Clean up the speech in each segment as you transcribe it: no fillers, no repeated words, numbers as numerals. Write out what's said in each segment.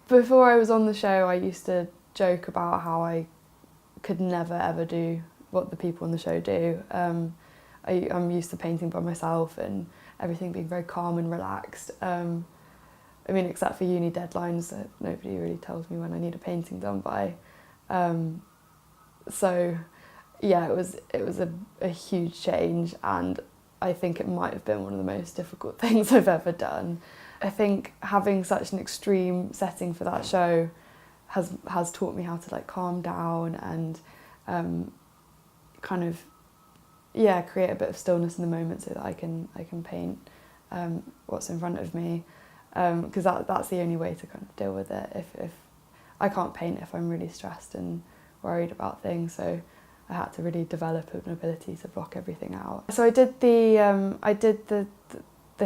Before I was on the show, I used to joke about how I could never ever do what the people on the show do. I'm used to painting by myself and everything being very calm and relaxed. I mean, except for uni deadlines, nobody really tells me when I need a painting done by. So yeah, it was a huge change, and I think it might have been one of the most difficult things I've ever done. I think having such an extreme setting for that show has taught me how to like calm down and kind of create a bit of stillness in the moment so that I can paint what's in front of me, because that's the only way to kind of deal with it. If I can't paint if I'm really stressed and worried about things, so I had to really develop an ability to block everything out. So I did the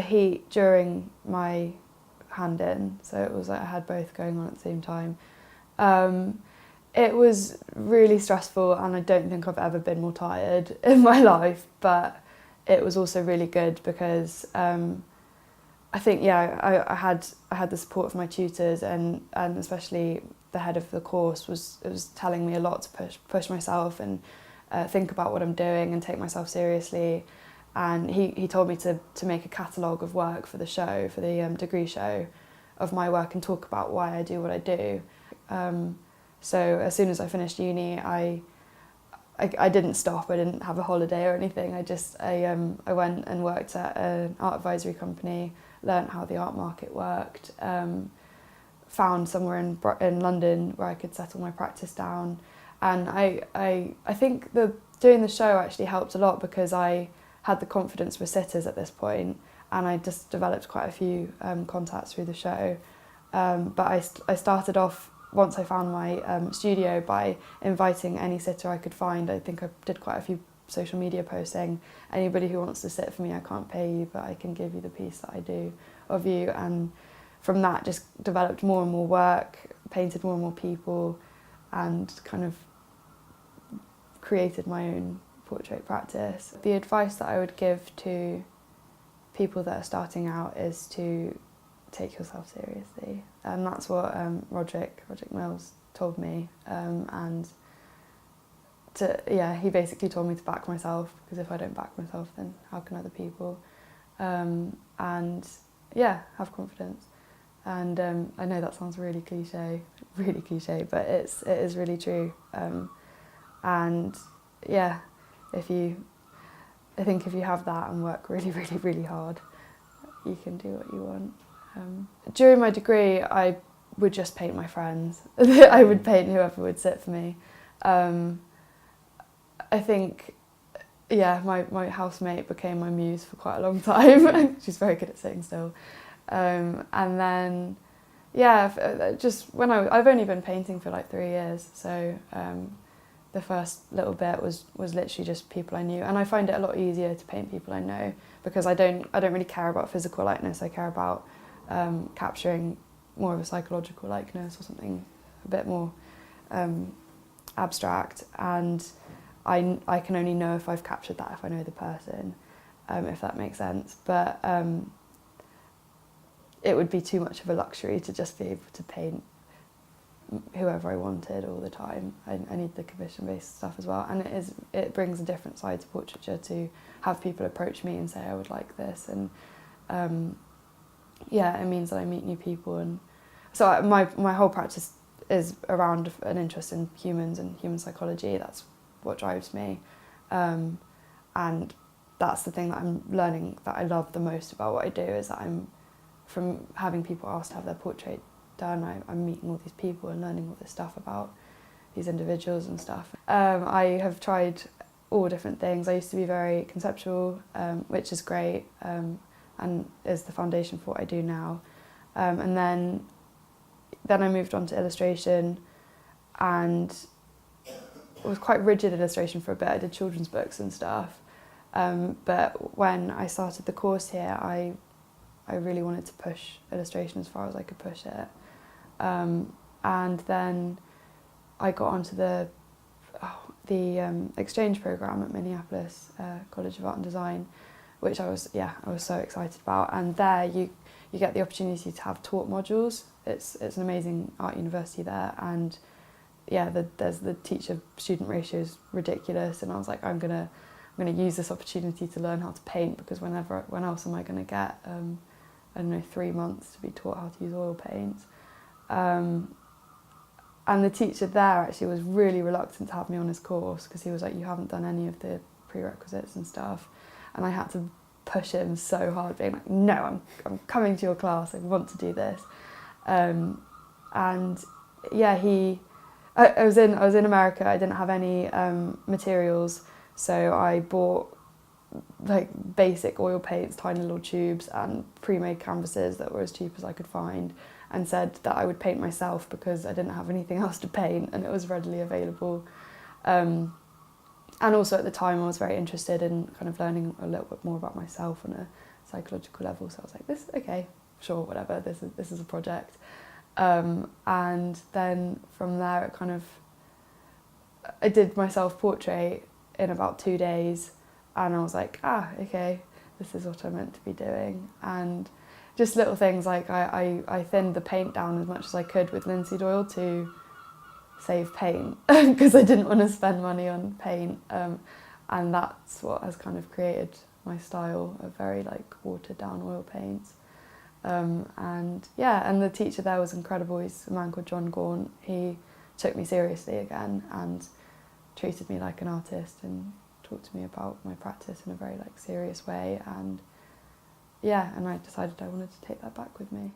heat during my hand-in, so it was like I had both going on at the same time. It was really stressful, and I don't think I've ever been more tired in my life, but it was also really good because I think I had the support of my tutors, and especially the head of the course was telling me a lot to push myself and think about what I'm doing and take myself seriously. And he told me to make a catalogue of work for the show, for the degree show, of my work and talk about why I do what I do. So as soon as I finished uni, I didn't stop. I didn't have a holiday or anything. I went and worked at an art advisory company, learnt how the art market worked, found somewhere in London where I could settle my practice down. And I think doing the show actually helped a lot because I had the confidence with sitters at this point, and I just developed quite a few contacts through the show. But I started off, once I found my studio, by inviting any sitter I could find. I think I did quite a few social media posts saying, anybody who wants to sit for me, I can't pay you, but I can give you the piece that I do of you. And from that just developed more and more work, painted more and more people, and kind of created my own portrait practice. The advice that I would give to people that are starting out is to take yourself seriously, and that's what Roderick Mills told me, and he basically told me to back myself, because if I don't back myself, then how can other people? And have confidence. And I know that sounds really cliche, but it is really true. And yeah, I think if you have that and work really, really, really hard, you can do what you want. During my degree, I would just paint my friends. I would paint whoever would sit for me. I think, my housemate became my muse for quite a long time. She's very good at sitting still. And then, just when I've only been painting for like 3 years, so the first little bit was literally just people I knew, and I find it a lot easier to paint people I know because I don't really care about physical likeness. I care about capturing more of a psychological likeness or something a bit more abstract, and I can only know if I've captured that if I know the person, if that makes sense. But it would be too much of a luxury to just be able to paint whoever I wanted all the time. I need the commission-based stuff as well, and it brings a different side to portraiture to have people approach me and say I would like this, and it means that I meet new people, and so my whole practice is around an interest in humans and human psychology. That's what drives me, and that's the thing that I'm learning that I love the most about what I do, is that from having people ask to have their portrait done, I'm meeting all these people and learning all this stuff about these individuals and stuff. I have tried all different things. I used to be very conceptual, which is great, and is the foundation for what I do now. And then I moved on to illustration, and it was quite rigid illustration for a bit. I did children's books and stuff. But when I started the course here, I really wanted to push illustration as far as I could push it. And then I got onto the exchange program at Minneapolis College of Art and Design, which I was so excited about. And there you you get the opportunity to have taught modules. It's an amazing art university there, and yeah, there's the teacher-student ratio is ridiculous, and I was like, I'm gonna use this opportunity to learn how to paint, because when else am I gonna get I don't know, 3 months to be taught how to use oil paints. And the teacher there actually was really reluctant to have me on his course, because he was like, you haven't done any of the prerequisites and stuff. And I had to push him so hard, being like, no, I'm coming to your class, I want to do this. And yeah, I was in America, I didn't have any materials, so I bought like basic oil paints, tiny little tubes, and pre-made canvases that were as cheap as I could find, and said that I would paint myself because I didn't have anything else to paint and it was readily available. And also at the time I was very interested in kind of learning a little bit more about myself on a psychological level, so I was like, okay, sure, whatever, this is a project. And then from there it kind of, I did my self-portrait in about 2 days, and I was like, okay, this is what I meant to be doing. And just little things like I thinned the paint down as much as I could with linseed oil to save paint, because I didn't want to spend money on paint. And that's what has kind of created my style of very like watered down oil paints. And yeah, and the teacher there was incredible. He's a man called John Gaunt. He took me seriously again and treated me like an artist and talked to me about my practice in a very like serious way. And yeah, and I decided I wanted to take that back with me.